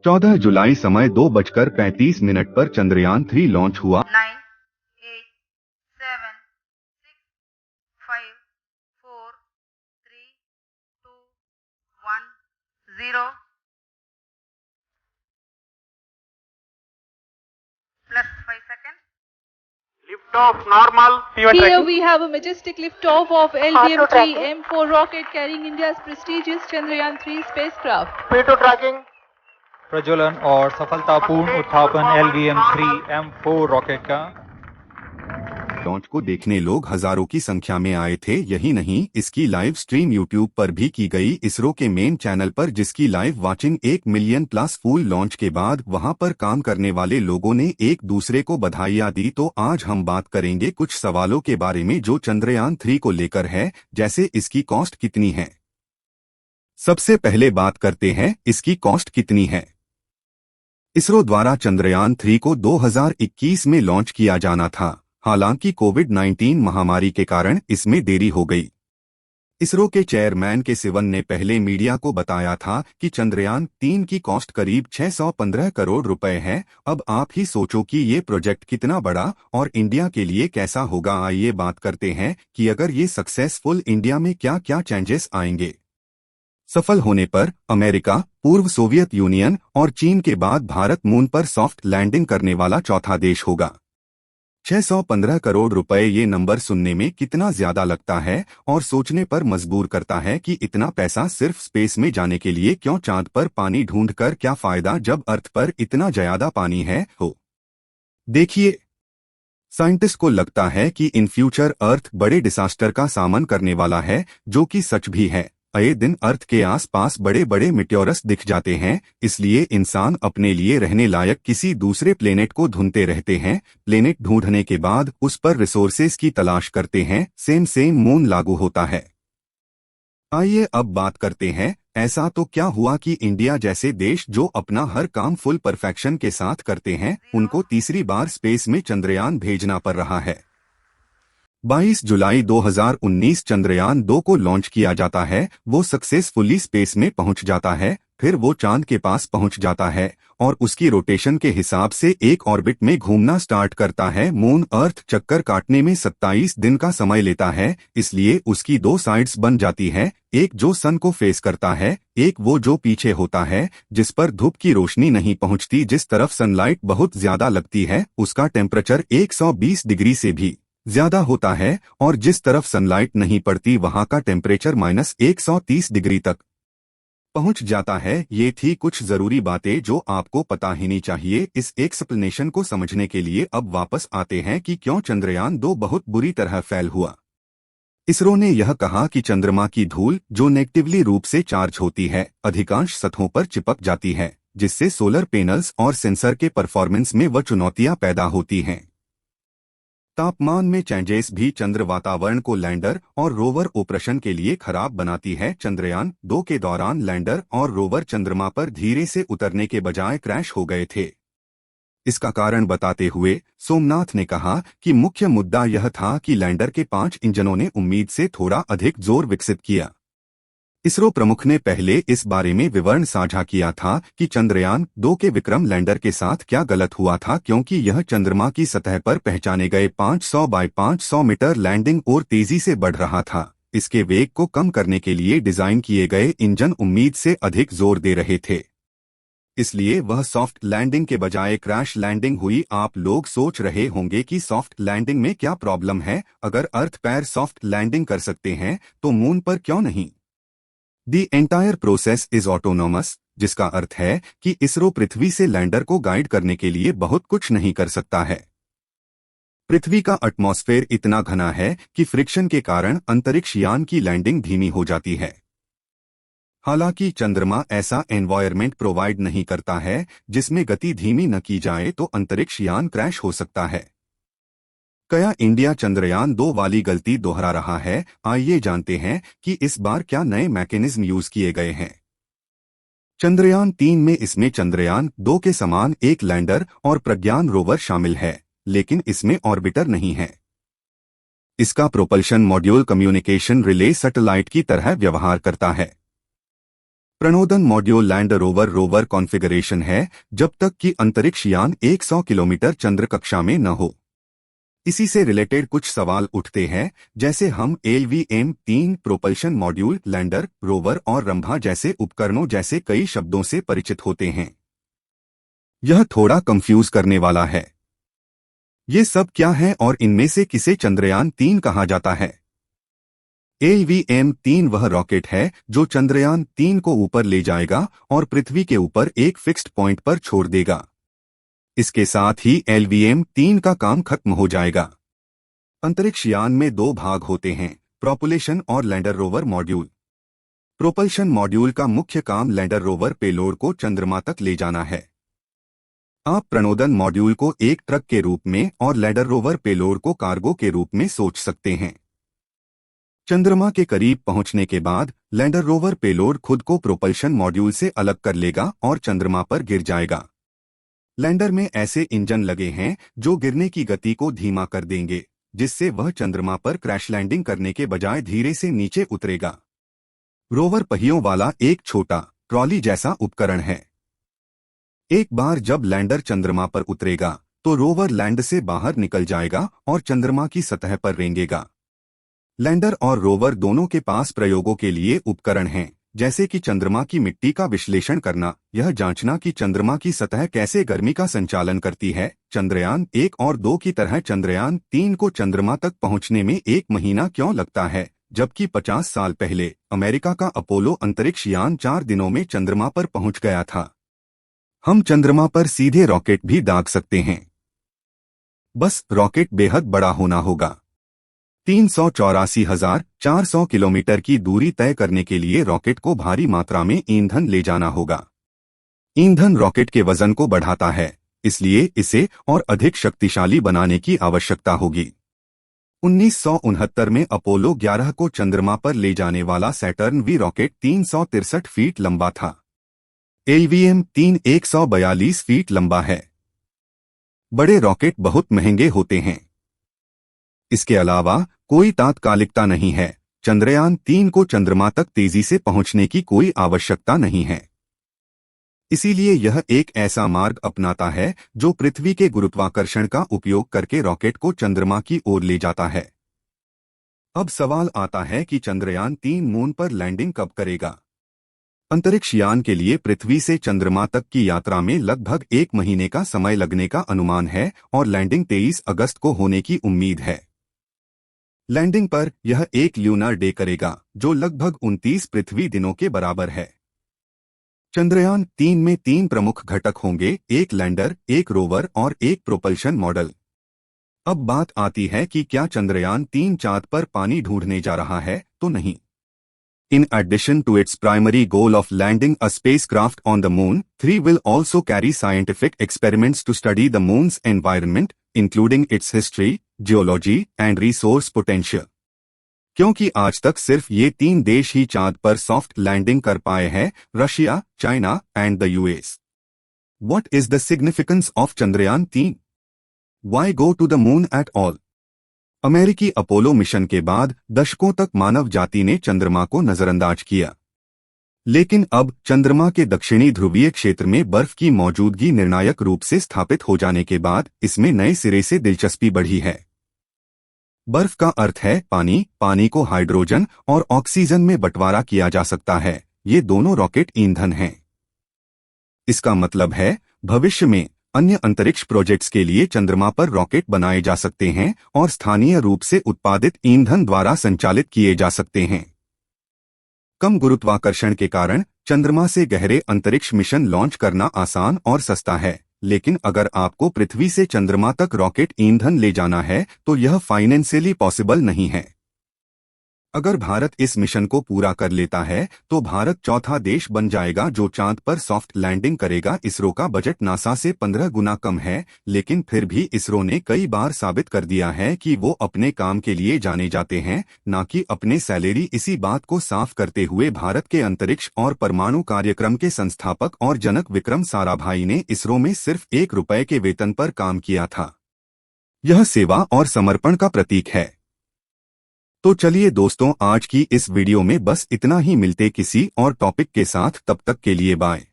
14 जुलाई समय 2:35 पर चंद्रयान 3 लॉन्च हुआ। 9, 8, 7, 6, 5, 4, 3, 2, 1, 0 plus 5 seconds. Liftoff normal. Here we have a majestic liftoff of LVM-3 M4 rocket carrying India's prestigious Chandrayaan-3 spacecraft. P2 tracking. प्रज्वलन और सफलतापूर्ण उत्थापन LVM-3 M4 rocket का। Launch को देखने लोग हजारों की संख्या में आए थे। यही नहीं, इसकी लाइव स्ट्रीम यूट्यूब पर भी की गई इसरो के मेन चैनल पर, जिसकी live watching 1 million plus. Full launch के बाद वहां पर काम करने वाले लोगों ने एक दूसरे को बधाइयां दी। तो आज हम बात करेंगे कुछ सवालों के बारे में जो चंद्रयान 3 को लेकर है, जैसे इसकी कॉस्ट कितनी है। सबसे पहले बात करते हैं इसकी कॉस्ट कितनी है। इसरो द्वारा चंद्रयान 3 को 2021 में लॉन्च किया जाना था, हालांकि कोविड-19 महामारी के कारण इसमें देरी हो गई। इसरो के चेयरमैन के सिवन ने पहले मीडिया को बताया था कि चंद्रयान 3 की कॉस्ट करीब 615 करोड़ रुपए है। अब आप ही सोचो कि ये प्रोजेक्ट कितना बड़ा और इंडिया के लिए कैसा होगा। आइए बात करते हैं कि अगर ये सक्सेसफुल, इंडिया में क्या क्या चेंजेस आएंगे। सफल होने पर अमेरिका, पूर्व सोवियत यूनियन और चीन के बाद भारत मून पर सॉफ्ट लैंडिंग करने वाला चौथा देश होगा। 615 करोड़ रुपए, ये नंबर सुनने में कितना ज्यादा लगता है और सोचने पर मजबूर करता है कि इतना पैसा सिर्फ स्पेस में जाने के लिए क्यों। चांद पर पानी ढूंढकर क्या फायदा जब अर्थ पर इतना ज्यादा पानी है हो। देखिए, साइंटिस्ट को लगता है कि इन फ्यूचर अर्थ बड़े डिसास्टर का सामना करने वाला है, जो कि सच भी है। आए दिन अर्थ के आसपास बड़े बड़े मीटियोरस दिख जाते हैं, इसलिए इंसान अपने लिए रहने लायक किसी दूसरे प्लेनेट को ढूंढते रहते हैं। प्लेनेट ढूंढने के बाद उस पर रिसोर्सेज की तलाश करते हैं। सेम मून लागू होता है। आइए अब बात करते हैं, ऐसा तो क्या हुआ कि इंडिया जैसे देश जो अपना हर काम फुल परफेक्शन के साथ करते हैं, उनको तीसरी बार स्पेस में चंद्रयान भेजना पड़ रहा है। 22 जुलाई 2019 चंद्रयान 2 को लॉन्च किया जाता है। वो सक्सेसफुली स्पेस में पहुंच जाता है, फिर वो चांद के पास पहुंच जाता है और उसकी रोटेशन के हिसाब से एक ऑर्बिट में घूमना स्टार्ट करता है। मून अर्थ चक्कर काटने में 27 दिन का समय लेता है, इसलिए उसकी 2 साइड्स बन जाती है, एक जो सन को फेस करता है, एक वो जो पीछे होता है, जिस पर धूप की रोशनी नहीं पहुंचती। जिस तरफ सनलाइट बहुत ज्यादा लगती है उसका टेम्परेचर 120 डिग्री से भी ज्यादा होता है और जिस तरफ सनलाइट नहीं पड़ती वहां का टेम्परेचर -130 डिग्री तक पहुंच जाता है। ये थी कुछ जरूरी बातें जो आपको पता ही नहीं चाहिए। इस एक्सप्लेनेशन को समझने के लिए अब वापस आते हैं कि क्यों चंद्रयान 2 बहुत बुरी तरह फेल हुआ। इसरो ने यह कहा कि चंद्रमा की धूल, जो नेगेटिवली रूप से चार्ज होती है, अधिकांश सतहों पर चिपक जाती है, जिससे सोलर पैनल्स और सेंसर के परफॉर्मेंस में वह चुनौतियां पैदा होती हैं। तापमान में चेंजेस भी चंद्र वातावरण को लैंडर और रोवर ऑपरेशन के लिए खराब बनाती है। चंद्रयान 2 के दौरान लैंडर और रोवर चंद्रमा पर धीरे से उतरने के बजाय क्रैश हो गए थे। इसका कारण बताते हुए सोमनाथ ने कहा कि मुख्य मुद्दा यह था कि लैंडर के 5 इंजनों ने उम्मीद से थोड़ा अधिक जोर विकसित किया। इसरो प्रमुख ने पहले इस बारे में विवरण साझा किया था कि चंद्रयान 2 के विक्रम लैंडर के साथ क्या गलत हुआ था, क्योंकि यह चंद्रमा की सतह पर पहचाने गए 500 बाय 500 मीटर लैंडिंग और तेजी से बढ़ रहा था। इसके वेग को कम करने के लिए डिजाइन किए गए इंजन उम्मीद से अधिक जोर दे रहे थे, इसलिए वह सॉफ्ट लैंडिंग के बजाय क्रैश लैंडिंग हुई। आप लोग सोच रहे होंगे कि सॉफ्ट लैंडिंग में क्या प्रॉब्लम है। अगर अर्थ पर सॉफ्ट लैंडिंग कर सकते हैं तो मून पर क्यों नहीं। The entire process is autonomous, जिसका अर्थ है कि इसरो पृथ्वी से लैंडर को गाइड करने के लिए बहुत कुछ नहीं कर सकता है। पृथ्वी का एटमॉस्फेयर इतना घना है कि फ्रिक्शन के कारण अंतरिक्ष यान की लैंडिंग धीमी हो जाती है। हालांकि चंद्रमा ऐसा एनवायरनमेंट प्रोवाइड नहीं करता है जिसमें गति धीमी न की जाए, तो अंतरिक्ष यान क्रैश हो सकता है। क्या इंडिया चंद्रयान 2 वाली गलती दोहरा रहा है? आइए जानते हैं कि इस बार क्या नए मैकेनिज्म यूज किए गए हैं। चंद्रयान 3 में इसमें चंद्रयान 2 के समान एक लैंडर और प्रज्ञान रोवर शामिल है, लेकिन इसमें ऑर्बिटर नहीं है। इसका propulsion module communication relay satellite की तरह व्यवहार करता है। प्रणोदन module land rover rover configuration है जब तक कि अंतरिक्ष यान 100 किलोमीटर चंद्र कक्षा में न हो। इसी से रिलेटेड कुछ सवाल उठते हैं, जैसे हम LVM-3 propulsion module, lander, rover और रंभा जैसे उपकरणों जैसे कई शब्दों से परिचित होते हैं। यह थोड़ा कंफ्यूज करने वाला है। ये सब क्या है और इनमें से किसे चंद्रयान-3 कहा जाता है? LVM-3 वह रॉकेट है जो चंद्रयान-3 को ऊपर ले जाएगा और पृथ्वी के ऊपर एक फिक्स्ड पॉइंट पर छोड़ देगा। इसके साथ ही LVM-3 का काम खत्म हो जाएगा। अंतरिक्ष यान में दो भाग होते हैं, प्रोपल्शन और lander rover module. Propulsion module का मुख्य काम लैंडर रोवर पेलोड को चंद्रमा तक ले जाना है। आप प्रणोदन मॉड्यूल को एक ट्रक के रूप में और लैंडर रोवर पेलोड को कार्गो के रूप में सोच सकते हैं। चंद्रमा के करीब पहुंचने के बाद लैंडर रोवर पेलोड खुद को प्रोपल्शन मॉड्यूल से अलग कर लेगा और चंद्रमा पर गिर जाएगा। लैंडर में ऐसे इंजन लगे हैं जो गिरने की गति को धीमा कर देंगे, जिससे वह चंद्रमा पर क्रैश लैंडिंग करने के बजाय धीरे से नीचे उतरेगा। रोवर पहियों वाला एक छोटा ट्रॉली जैसा उपकरण है। एक बार जब लैंडर चंद्रमा पर उतरेगा तो रोवर लैंड से बाहर निकल जाएगा और चंद्रमा की सतह पर रेंगेगा। लैंडर और रोवर दोनों के पास प्रयोगों के लिए उपकरण हैं, जैसे कि चंद्रमा की मिट्टी का विश्लेषण करना, यह जांचना कि चंद्रमा की सतह कैसे गर्मी का संचालन करती है। चंद्रयान-1 और 2 की तरह चंद्रयान-3 को चंद्रमा तक पहुंचने में 1 महीना क्यों लगता है, जबकि 50 साल पहले अमेरिका का अपोलो अंतरिक्ष यान 4 दिनों में चंद्रमा पर पहुंच गया था। हम चंद्रमा पर सीधे रॉकेट भी दाग सकते हैं, बस रॉकेट बेहद बड़ा होना होगा। 384,400 किलोमीटर की दूरी तय करने के लिए रॉकेट को भारी मात्रा में ईंधन ले जाना होगा। ईंधन रॉकेट के वजन को बढ़ाता है, इसलिए इसे और अधिक शक्तिशाली बनाने की आवश्यकता होगी। 1969 में अपोलो 11 को चंद्रमा पर ले जाने वाला सैटर्न V रॉकेट 363 फीट लंबा था। LVM-3 142 फीट लंबा है। बड़े रॉकेट बहुत महंगे होते हैं। इसके अलावा कोई तात्कालिकता नहीं है। चंद्रयान-3 को चंद्रमा तक तेजी से पहुंचने की कोई आवश्यकता नहीं है। इसीलिए यह एक ऐसा मार्ग अपनाता है जो पृथ्वी के गुरुत्वाकर्षण का उपयोग करके रॉकेट को चंद्रमा की ओर ले जाता है। अब सवाल आता है कि चंद्रयान-3 मून पर लैंडिंग कब करेगा? अंतरिक्ष यान के लिए पृथ्वी से चंद्रमा तक की यात्रा में लगभग 1 महीने का समय लगने का अनुमान है और लैंडिंग 23 अगस्त को होने की उम्मीद है। लैंडिंग पर यह एक ल्यूनर डे करेगा, जो लगभग 29 पृथ्वी दिनों के बराबर है। चंद्रयान-3 में 3 प्रमुख घटक होंगे, एक लैंडर, एक रोवर और एक प्रोपल्शन मॉडल। अब बात आती है कि क्या चंद्रयान-3 चांद पर पानी ढूंढने जा रहा है? तो नहीं। In addition to its primary goal of landing a spacecraft on the moon, 3 will also carry scientific experiments to study the moon's environment, including its history, geology and resource potential. क्योंकि आज तक सिर्फ ये 3 देश ही चांद पर सॉफ्ट लैंडिंग कर पाए हैं, Russia, China and the US. What is the significance of Chandrayaan-3? Why go to the moon at all? अमेरिकी अपोलो मिशन के बाद दशकों तक मानव जाति ने चंद्रमा को नजरअंदाज किया, लेकिन अब चंद्रमा के दक्षिणी ध्रुवीय क्षेत्र में बर्फ की मौजूदगी निर्णायक रूप से स्थापित हो जाने के बाद इसमें नए सिरे से दिलचस्पी बढ़ी है। बर्फ का अर्थ है पानी, पानी को हाइड्रोजन और ऑक्सीजन में बंटवारा किया जा सकता है। ये दोनों रॉकेट ईंधन हैं। इसका मतलब है भविष्य में अन्य अंतरिक्ष प्रोजेक्ट्स के लिए चंद्रमा पर रॉकेट बनाए जा सकते हैं और स्थानीय रूप से उत्पादित ईंधन द्वारा संचालित किए जा सकते हैं। कम गुरुत्वाकर्षण के कारण चंद्रमा से गहरे अंतरिक्ष मिशन लॉन्च करना आसान और सस्ता है, लेकिन अगर आपको पृथ्वी से चंद्रमा तक रॉकेट ईंधन ले जाना है तो यह फाइनेंशियली पॉसिबल नहीं है। अगर भारत इस मिशन को पूरा कर लेता है तो भारत चौथा देश बन जाएगा जो चांद पर सॉफ्ट लैंडिंग करेगा। इसरो का बजट नासा से 15 गुना कम है, लेकिन फिर भी इसरो ने कई बार साबित कर दिया है कि वो अपने काम के लिए जाने जाते हैं, न कि अपने सैलरी। इसी बात को साफ करते हुए भारत के अंतरिक्ष और परमाणु कार्यक्रम के संस्थापक और जनक विक्रम साराभाई ने इसरो में सिर्फ ₹1 के वेतन पर काम किया था। यह सेवा और समर्पण का प्रतीक है। तो चलिए दोस्तों, आज की इस वीडियो में बस इतना ही। मिलते किसी और टॉपिक के साथ, तब तक के लिए बाय।